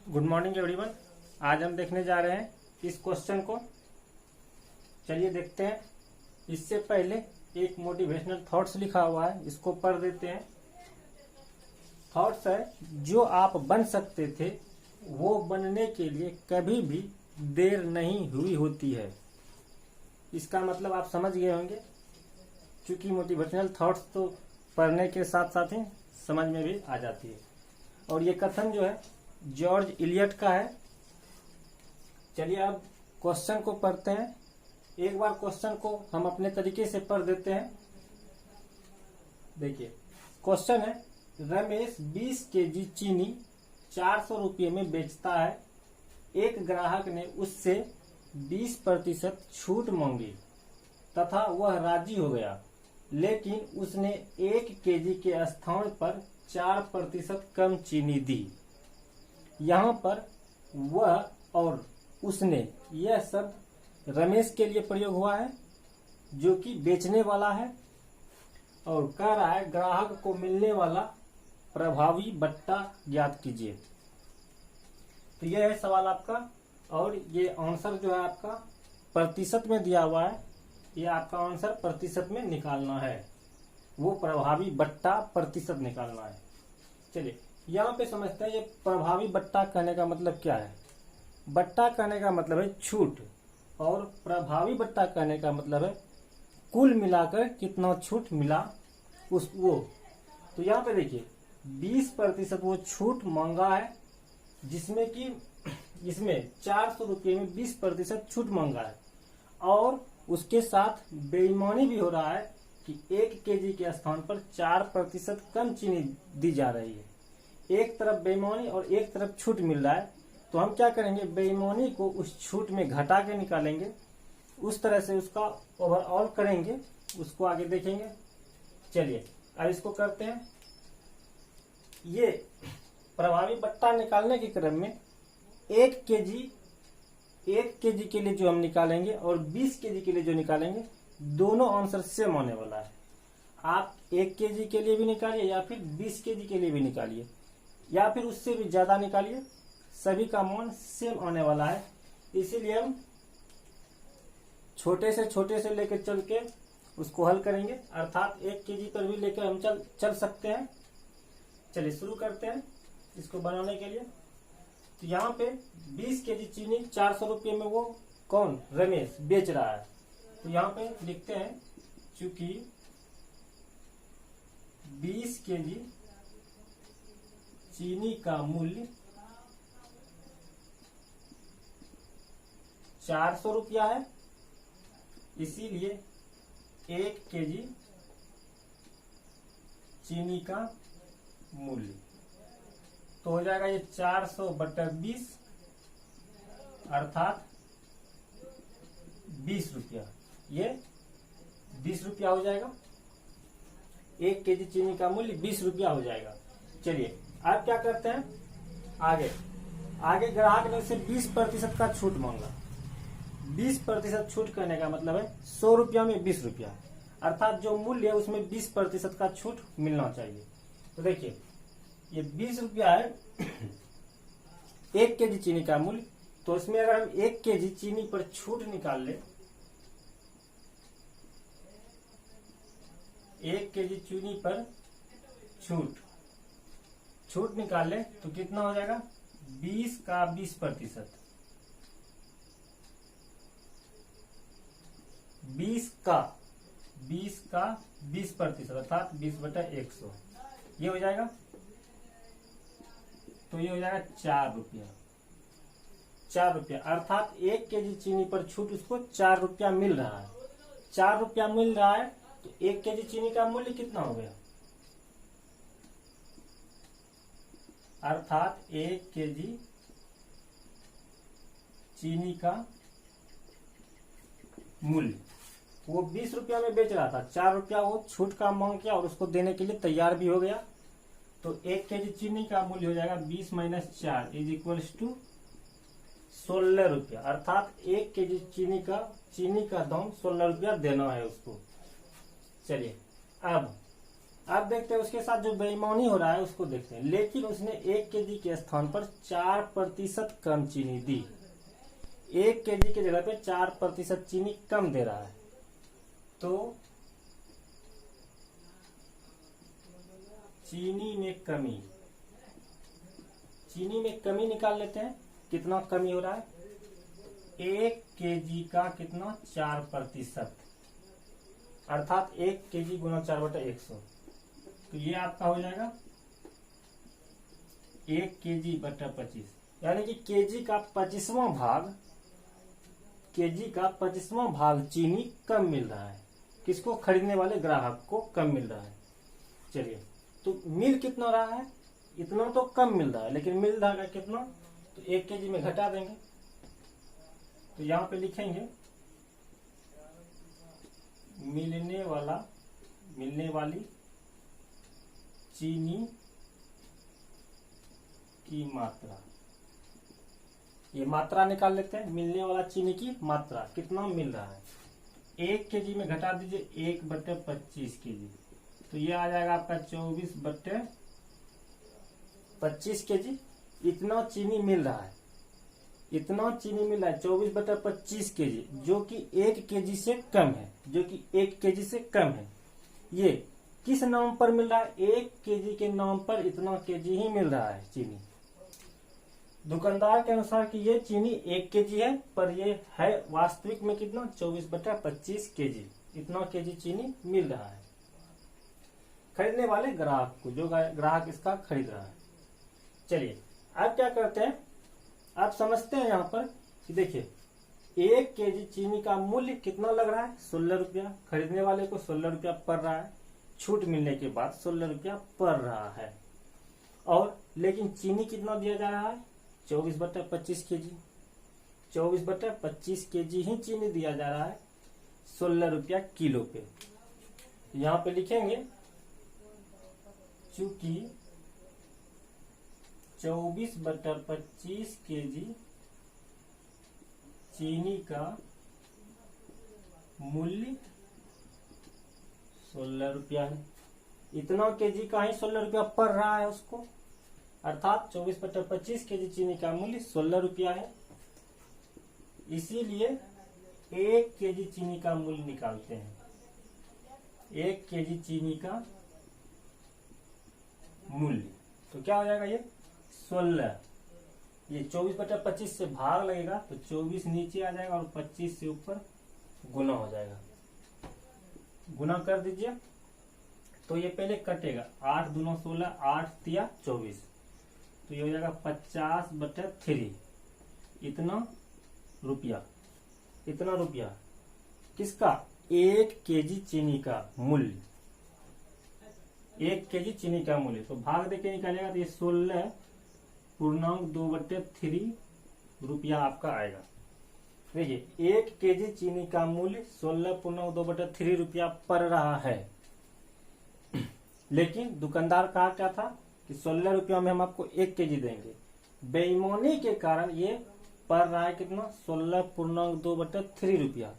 Good morning everyone. आज हम देखने जा रहे हैं इस क्वेश्चन को। चलिए देखते हैं। इससे पहले एक मोटिवेशनल थॉट्स लिखा हुआ है, इसको पढ़ देते हैं। थॉट्स है, जो आप बन सकते थे वो बनने के लिए कभी भी देर नहीं हुई होती है। इसका मतलब आप समझ गए होंगे, क्योंकि मोटिवेशनल थॉट्स तो पढ़ने के साथ साथ ही समझ में भी आ जाती है। और ये कथन जो है जॉर्ज इलियट का है। चलिए अब क्वेश्चन को पढ़ते हैं। एक बार क्वेश्चन को हम अपने तरीके से पढ़ देते हैं। देखिए क्वेश्चन है, रमेश 20 केजी चीनी 400 रुपये में बेचता है। एक ग्राहक ने उससे 20% छूट मांगी तथा वह राजी हो गया, लेकिन उसने 1 केजी के स्थान पर 4% कम चीनी दी। यहाँ पर वह और उसने यह शब्द रमेश के लिए प्रयोग हुआ है, जो कि बेचने वाला है, और कह रहा है ग्राहक को मिलने वाला प्रभावी बट्टा ज्ञात कीजिए। तो यह है सवाल आपका, और ये आंसर जो है आपका प्रतिशत में दिया हुआ है। ये आपका आंसर प्रतिशत में निकालना है, वो प्रभावी बट्टा प्रतिशत निकालना है। चलिए यहाँ पे समझते हैं ये प्रभावी बट्टा कहने का मतलब क्या है। बट्टा कहने का मतलब है छूट, और प्रभावी बट्टा कहने का मतलब है कुल मिलाकर कितना छूट मिला उस वो। तो यहाँ पे देखिए 20% वो छूट मांगा है, जिसमें कि इसमें 400 रुपये में 20% छूट मांगा है, और उसके साथ बेईमानी भी हो रहा है कि 1 केजी के स्थान पर 4% कम चीनी दी जा रही है। एक तरफ बेईमानी और एक तरफ छूट मिल रहा है, तो हम क्या करेंगे, बेईमानी को उस छूट में घटा के निकालेंगे, उस तरह से उसका ओवरऑल करेंगे, उसको आगे देखेंगे। चलिए अब इसको करते हैं। ये प्रभावी बट्टा निकालने के क्रम में 1 केजी के लिए जो हम निकालेंगे और 20 केजी के लिए जो निकालेंगे, दोनों आंसर सेम होने वाला है। आप 1 केजी के लिए भी निकालिए या फिर 20 केजी के लिए भी निकालिए, या फिर उससे भी ज्यादा निकालिए, सभी का मान सेम आने वाला है। इसीलिए हम छोटे से लेकर चल के उसको हल करेंगे, अर्थात 1 केजी पर भी लेकर हम चल सकते हैं। चलिए शुरू करते हैं इसको बनाने के लिए। तो यहाँ पे 20 केजी चीनी 400 रुपये में वो कौन, रमेश बेच रहा है। तो यहाँ पे लिखते हैं, चूंकि 20 केजी चीनी का मूल्य 400 रुपया है, इसीलिए 1 केजी चीनी का मूल्य तो हो जाएगा ये 400/20, अर्थात 20 रुपया। ये 20 रुपया हो जाएगा। 1 केजी चीनी का मूल्य 20 रुपया हो जाएगा। चलिए अब क्या करते हैं, आगे ग्राहक ने उसे 20% का छूट मांगा। 20% छूट करने का मतलब है 100 रुपया में 20 रुपया, अर्थात जो मूल्य है उसमें 20% का छूट मिलना चाहिए। तो देखिए ये 20 रुपया है 1 केजी चीनी का मूल्य, तो इसमें अगर हम 1 केजी चीनी पर छूट निकाल ले, 1 केजी चीनी पर छूट निकाल ले तो कितना हो जाएगा, 20 का 20%, 20 का 20%, अर्थात 20/100, ये हो जाएगा। तो ये हो जाएगा 4 रुपया, अर्थात 1 केजी चीनी पर छूट उसको 4 रुपया मिल रहा है। 4 रुपया मिल रहा है तो 1 केजी चीनी का मूल्य कितना हो गया, अर्थात 1 केजी चीनी का मूल्य वो 20 रुपया में बेच रहा था, 4 रुपया वो छूट का मांग किया और उसको देने के लिए तैयार भी हो गया। तो 1 केजी चीनी का मूल्य हो जाएगा 20 - 4 = 16 रुपया, अर्थात 1 केजी चीनी का दाम 16 रुपया देना है उसको। चलिए अब अब देखते हैं उसके साथ जो बेईमानी हो रहा है उसको देखते हैं। लेकिन उसने 1 केजी के स्थान पर 4% कम चीनी दी। 1 केजी की जगह पे 4% चीनी कम दे रहा है। तो चीनी में कमी निकाल लेते हैं। कितना कमी हो रहा है? 1 केजी का कितना? 4%, अर्थात 1 केजी गुना 4/100। तो ये आपका हो जाएगा 1 केजी बटा 25, यानी कि केजी का 25वां भाग चीनी कम मिल रहा है। किसको? खरीदने वाले ग्राहक को कम मिल रहा है। चलिए, तो मिल कितना रहा है? इतना तो कम मिल रहा है, लेकिन मिल रहा है कितना? तो 1 केजी में घटा देंगे। तो यहां पे लिखेंगे मिलने वाली चीनी की मात्रा। ये मात्रा निकाल लेते हैं। मिलने वाला चीनी की मात्रा कितना मिल रहा है? 1 केजी में घटा दीजिए 1/25 केजी, तो ये आ जाएगा आपका 24/25 केजी। इतना चीनी मिल रहा है 24/25 केजी, जो कि 1 केजी से कम है। ये किस नाम पर मिल रहा है? 1 केजी के नाम पर इतना केजी ही मिल रहा है चीनी। दुकानदार के अनुसार कि ये चीनी 1 केजी है, पर ये है वास्तविक में कितना? 24/25 केजी। इतना केजी चीनी मिल रहा है खरीदने वाले ग्राहक को, जो ग्राहक इसका खरीद रहा है। चलिए, अब क्या करते हैं, आप समझते हैं यहाँ पर कि देखिए 1 केजी चीनी का मूल्य कितना लग रहा है? 16 रुपया। खरीदने वाले को 16 रुपया पड़ रहा है, छूट मिलने के बाद 16 रुपया पड़ रहा है। और लेकिन चीनी कितना दिया जा रहा है? 24/25 केजी। 24/25 केजी ही चीनी दिया जा रहा है 16 रुपया किलो पे। यहाँ पे लिखेंगे चूंकि 24/25 केजी चीनी का मूल्य 16 रुपया है। इतना केजी का ही 16 रुपया पड़ रहा है उसको, अर्थात 24/25 केजी चीनी का मूल्य 16 रुपया है। इसीलिए 1 केजी चीनी का मूल्य निकालते हैं। 1 केजी चीनी का मूल्य तो क्या हो जाएगा? ये 16, ये 24/25 से भाग लगेगा तो 24 नीचे आ जाएगा और 25 से ऊपर गुना हो जाएगा। गुना कर दीजिए तो ये पहले कटेगा, 8 दूना 16, 8 तिया 24, तो ये हो जाएगा 50/3। इतना रुपया किसका? 1 केजी चीनी का मूल्य। 1 केजी चीनी का मूल्य तो भाग देके निकालेगा तो ये 16.2/3 रुपया आपका आएगा। देखिए 1 केजी चीनी का मूल्य 16.2/3 रुपया पड़ रहा है, लेकिन दुकानदार कहा क्या था कि 16 रुपया में हम आपको 1 केजी देंगे। बेईमानी के कारण ये पड़ रहा है कितना? 16.2/3 रुपया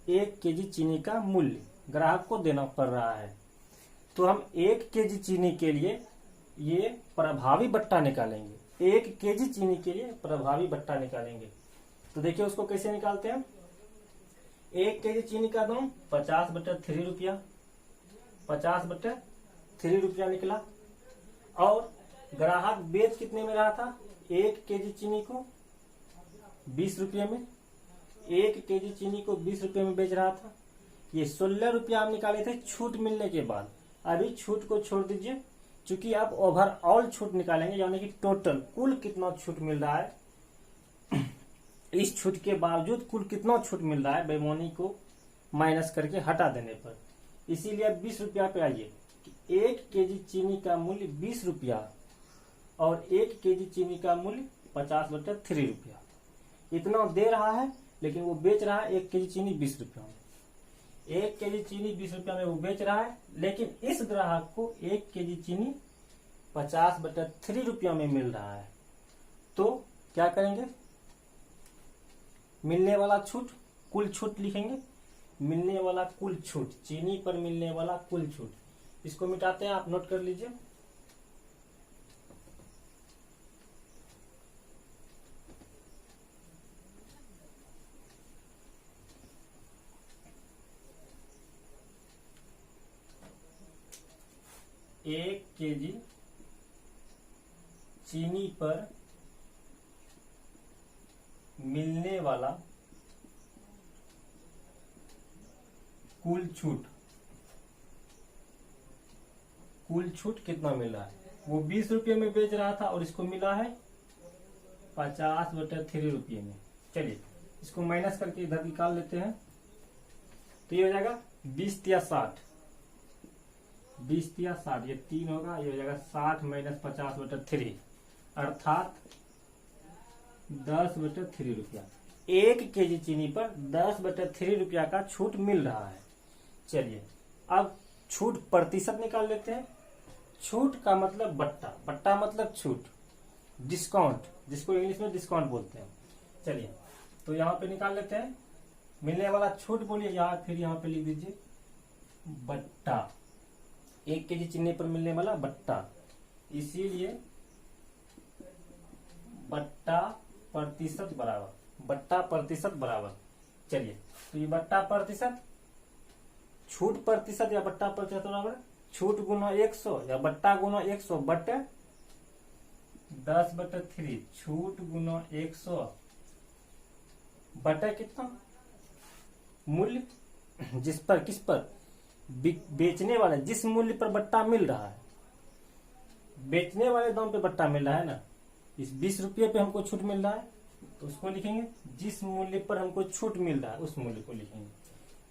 1 केजी चीनी का मूल्य ग्राहक को देना पड़ रहा है। तो हम 1 केजी चीनी के लिए ये प्रभावी बट्टा निकालेंगे। 1 केजी चीनी के लिए प्रभावी बट्टा निकालेंगे। तो देखिए उसको कैसे निकालते हैं। 1 केजी चीनी का दाम 50/3 रुपया, 50/3 रुपया निकला। और ग्राहक बेच कितने में रहा था? 1 केजी चीनी को 20 रुपये में। 1 केजी चीनी को 20 रुपये में बेच रहा था। ये 16 रुपया हम निकाले थे छूट मिलने के बाद। अभी छूट को छोड़ दीजिए, चूंकि आप ओवरऑल छूट निकालेंगे, यानी कि टोटल कुल कितना छूट मिल रहा है, इस छूट के बावजूद कुल कितना छूट मिल रहा है बेईमानी को माइनस करके हटा देने पर। इसीलिए अब 20 रुपया पे आइए। 1 केजी चीनी का मूल्य 20 रुपया और 1 केजी चीनी का मूल्य 50/3 रुपया। इतना दे रहा है, लेकिन वो बेच रहा है 1 केजी चीनी 20 रुपया में। 1 केजी चीनी 20 रुपया में वो बेच रहा है, लेकिन इस ग्राहक को 1 केजी चीनी 50/3 रुपया में मिल रहा है। तो क्या करेंगे? मिलने वाला छूट, कुल छूट लिखेंगे। मिलने वाला कुल छूट, चीनी पर मिलने वाला कुल छूट इसको मिटाते हैं, आप नोट कर लीजिए। एक केजी चीनी पर मिलने वाला कुल छूट कितना मिला है? वो 20 रुपये में बेच रहा था और इसको मिला है 50/3 रुपये में। चलिए इसको माइनस करके इधर निकाल लेते हैं, तो ये हो जाएगा 20 या 60, 20 या 60, ये 3 होगा, ये हो जाएगा 60 माइनस 50/3 अर्थात 10/3 रुपया। 1 केजी चीनी पर 10/3 रुपया का छूट मिल रहा है। चलिए अब छूट प्रतिशत निकाल लेते हैं। छूट का मतलब बट्टा, बट्टा मतलब छूट, डिस्काउंट, जिसको इंग्लिश में डिस्काउंट बोलते हैं। चलिए तो यहाँ पे निकाल लेते हैं, मिलने वाला छूट बोलिए, या फिर यहाँ पे लिख दीजिए बट्टा, 1 केजी चीनी पर मिलने वाला बट्टा, इसीलिए बट्टा प्रतिशत बराबर। चलिए तो ये बट्टा प्रतिशत, छूट प्रतिशत या बट्टा प्रतिशत बराबर छूट गुना 100 या बट्टा गुना 100 बटे 10/3, छूट गुना 100 बटे कितना मूल्य, जिस पर किस पर बेचने वाले, जिस मूल्य पर बट्टा मिल रहा है, बेचने वाले दाम पे बट्टा मिल रहा है ना, इस 20 रुपये पे हमको छूट मिल रहा है, तो उसको लिखेंगे जिस मूल्य पर हमको छूट मिल रहा है उस मूल्य को लिखेंगे।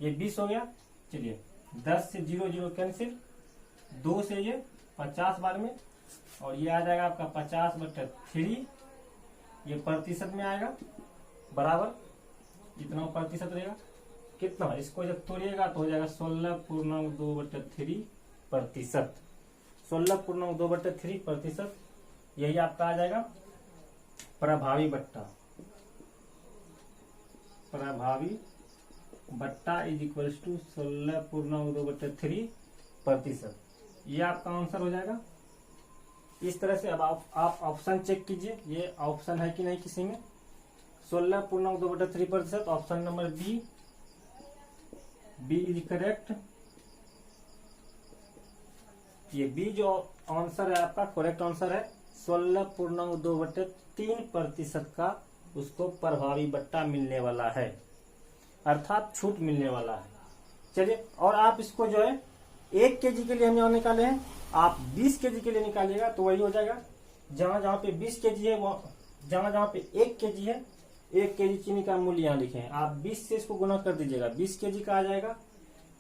ये 20 हो गया। चलिए 10 से 0 कैंसिल, 2 से ये 50 बार में, और ये आ जाएगा आपका 50/3, ये प्रतिशत में आएगा बराबर, इतना प्रतिशत रहेगा कितना, इसको जब तोड़िएगा तो हो जाएगा 16.2/3 प्रतिशत, 16.2/3 प्रतिशत, यही आपका आ जाएगा प्रभावी बट्टा इज इक्वल टू 16.2/3 प्रतिशत। ये आपका आंसर हो जाएगा। इस तरह से अब आप ऑप्शन चेक कीजिए, ये ऑप्शन है कि नहीं किसी में। 16.2/3 प्रतिशत, option number B is correct. ये बी जो आंसर है आपका करेक्ट आंसर है। 16.2/3 प्रतिशत का उसको प्रभावी बट्टा मिलने वाला है, अर्थात छूट मिलने वाला है। चलिए और आप इसको जो है 1 केजी के लिए हम यहाँ निकाले हैं, आप 20 केजी के लिए निकालिएगा तो वही हो जाएगा। जहां पे 20 केजी है, जहां पे 1 केजी है, 1 केजी चीनी का मूल्य यहाँ लिखे हैं, आप 20 से इसको गुना कर दीजिएगा, 20 केजी का आ जाएगा।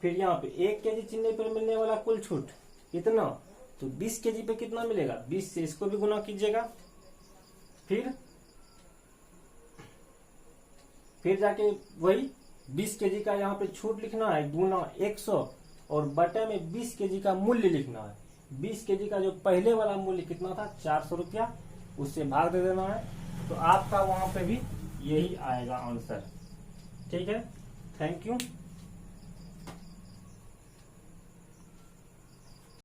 फिर यहाँ पे 1 केजी चीनी पर मिलने वाला कुल छूट इतना, तो 20 केजी पे कितना मिलेगा, 20 से इसको भी गुना कीजिएगा। फिर जाके वही 20 केजी का यहाँ पे छूट लिखना है गुना 100, और बटे में 20 केजी का मूल्य लिखना है। 20 केजी का जो पहले वाला मूल्य कितना था 400 रुपया, उससे भाग दे देना है, तो आपका वहां पे भी यही आएगा आंसर। ठीक है, थैंक यू।